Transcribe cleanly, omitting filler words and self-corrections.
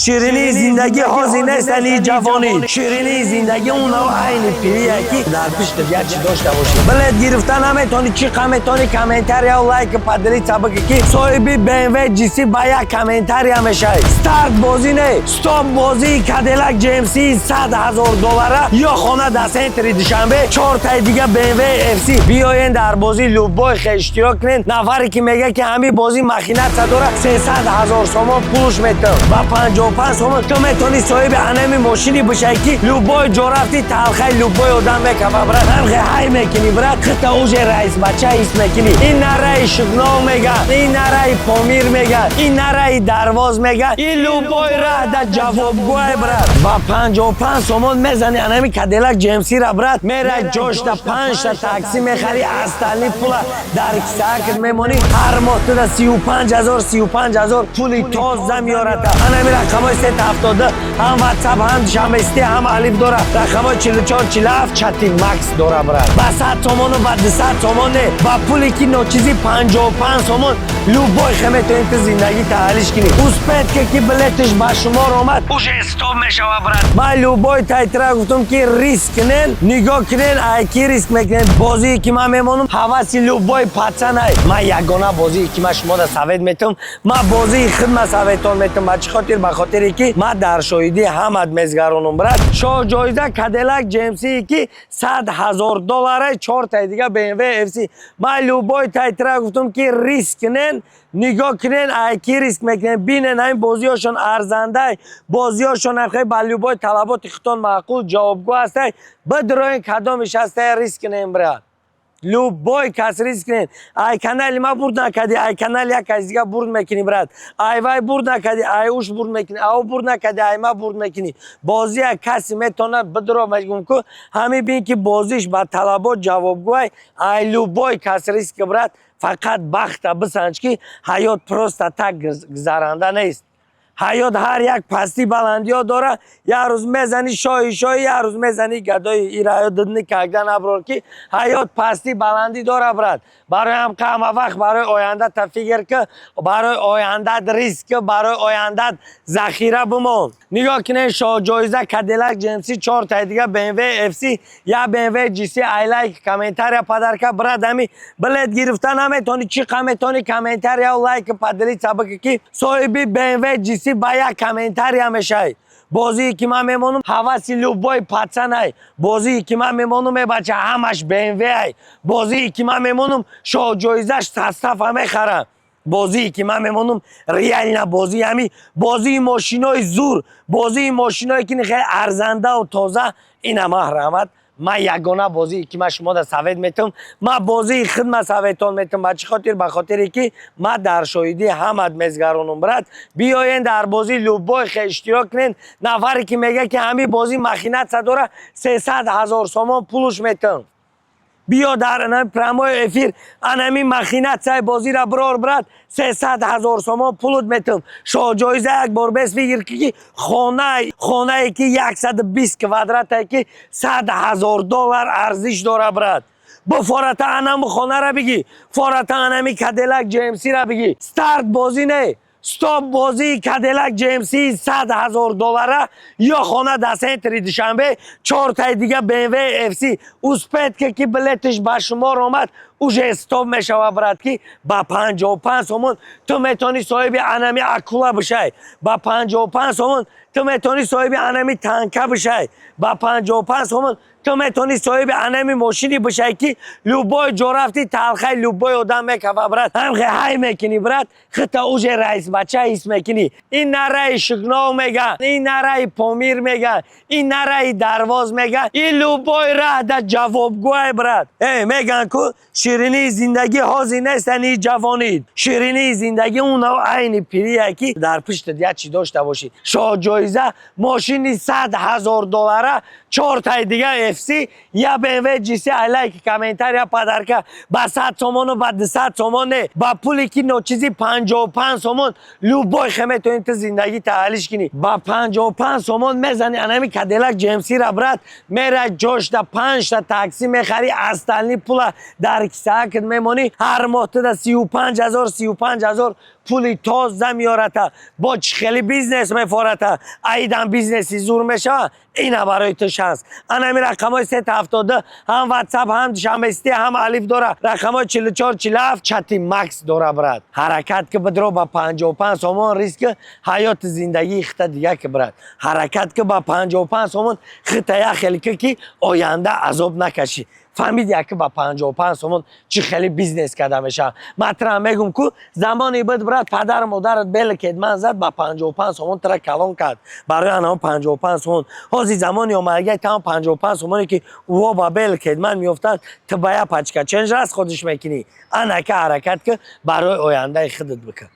شیرینی زندگی هزینه سنی جوانی شیرینی زندگی اون عین پیریه که در پیش دیگر چی داشته باشی بلد گرفتن نمیتونی چی کامنتونی کامنتر یا لایک پادری سابقه کی صاحبی BMW جیسی با یک کامنتر یا میشه استارت بازی نه استاپ بازی کادیلاک جیمسی $100,000 یا خانه در سنتر دوشنبه 4 تا دیگه BMW FC بیاین در بازی لوبای اشتراک کنین نفری که میگه که همین بازی ماکینات داره 300,000 تومان پولش میتون با 55 تومان تو میتونی صاحب انمی ماشینی بشی که لوبای جرافتی تلخی لوبای آدم میکفه برات هم های میکنی برات خط اوج رئیس بچه اسم میکنی این نره شگناو میگه این نره پامیر میگه این نره درواز میگه این لوبای را در جوابگوی برات با 55 تومان میزنی انمی کادیلاک جیمسی را برات میره جوش تا 5 تا تاکسی میخری اصلی پول در کساکت میمونی هر ماه تو در 35,000 پولی تازه میارد انمی رقمای 370 هم واتساپ هم شمستی هم الف داره رقمای 44 47 چتی مکس داره برات با 100 تومان و با 200 تومان نه با پولی که نوچیزی 55 تومان لوبای خمه تو انت زندگی تحلیش کنی اوسپت که بلتش با شما رو آمد اوش استوب میشه برات ما لوبای تایترا گفتم که ریسک کنن نگاه کنن ایکی ریسک میکنن بازی که من میمونم حواسی لوبای پاتسن های ما یگانه بازی که ما شما در سوید میتونم ما بازی خدمت سویدتان میتونم بچه خاطر بخاطر که ما در شاهدی همد میزگرانم برات شاه جایزه کادیلاک جیمسی که $100,000 4 تا دیگه BMW FC ما لوبای تایترا گفتم که ریسک کنن نگاه کنن ایکی ریسک میکنن بینن این بازیاشون ارزنده بازیاشون نرخ با لوبای طلبات خطان معقول جوابگو هسته بدروین کدامش هسته ریسک کنن برات لوبای کس ریسک کنین ای کانال ما برد نکردی ای کانال یک از دیگه برد میکنی برات ای وای برد نکردی ای اوش برد میکنی او برد نکردی ای ما برد میکنی بازی کسی میتونه بدرو مجبور کو همین بین که بازیش با طلبات جوابگوی ای لوبای کس ریسک برات فقط بخت بسنج که حیات پروست تک گذرانده نیست حیات هر یک پستی بلندی ها داره یه روز میزنی شایی یه روز میزنی گدای ایرای ددنی کگدن ابرار که حیات پستی بلندی داره برات برای هم کم وقت برای آینده تفکر که برای آینده ریسک برای آینده ذخیره بمون نگاه کنین شاه جایزه کادیلاک جیمسی 4 تا دیگه BMW FC یا BMW GC ای لایک کامنتر یا پادر که برات همی بلد گرفتن نمیتونی چی کامنتر یا لایک پادری سابقه که صاحبی BMW GC با یک کامنتر یا میشه بازی که من میمونم حواسی لوبای پاتسن های بازی که من میمونم بچه همش BMW های بازی که من میمونم شاه جایزش تصف همه خرم بازی که من میمونم ریال نه بازی همی بازی ماشینای زور بازی ماشینایی که خیلی ارزنده و تازه این هم رحمت ما یگانه بازی که ما شما در سوید میتونم ما بازی خدمت سویدتان میتونم بچه خاطر بخاطر که ما در شاهدی همد میزگرانم برات بیاین در بازی لوبای اشتراک کنین نفری که میگه که همین بازی ماکینات داره 300,000 تومان پولش میتونم بیا در پرمای افیر انمی ماکینات سای بازی را برات 300,000 تومان پولت میتونم شاه جایزه یک بار بس بگیر که خانه که 120 کوادرات که $100,000 ارزش داره برات با فارت انم خانه را بگی فارت انمی کادیلاک جیمسی را بگی استارت بازی نه استاپ بازی کادیلاک جیمسی $100,000 یا خانه در سنتر دوشنبه 4 تا دیگه BMW FC اوسپت که بلتش با شما رو آمد اوش استاپ میشه برات که با 55 تومان تو میتونی صاحب انمی اکولا بشی با 55 تومان تو میتونی صاحب انمی تانکه بشی با 55 تومان تو میتونی صاحب انمی ماشینی بشی که لوبای جرافتی تلخی لوبای آدم میکفه برات هم های میکنی برات خط اوج رئیس بچه اسم میکنی این نره شگناو میگه این نره پامیر میگه این نره درواز میگه این لوبای را در جوابگوی برات میگن که شیرینی زندگی هزینه سنی جوانید شیرینی زندگی اون عین پیریه که در پشت دیگه چی داشته باشی شاه جایزه ماشینی $100,000 4 تا دیگه FC یا BMW GC ای لایک کامنتر یا پادر که با 100 تومان و با 200 تومان نه با پولی که نوچیزی 55 تومان لوبای خمه تو انت زندگی تحلیش کنی با 55 تومان میزنی انمی کادیلاک جیمسی را برات میره جوش تا 5 تا تاکسی میخری اصلی پول در کساکت میمونی هر ماه تو 35,000 پولی تازه میارد با خیلی بیزنس میفورد ایدن بیزنسی زور میشه اینا برای تو شانس انا می رقم های 370 هم واتساپ هم شمستی هم الف داره رقم های 44 47 چتی مکس داره برد حرکت که بدرو با 55 سومون ریسک حیات زندگی خط دیگه که برد حرکت که با 55 سومون خط یا خیلی که آینده عذاب نکشی فهمیدی که با 55 سومون چی خیلی بیزنس کرده میشه مطرح میگم که زمانی بود برات پدر مادرت بل کدمن زد با 55 سومون ترا کلان کرد برای آنها 55 سومون حاضی زمانی اومده تمام 55 سومونی که او با بل کدمن میافتاد تو باید پچکا چنج راست خودش میکنی انا که حرکت که برای آینده خودت بکن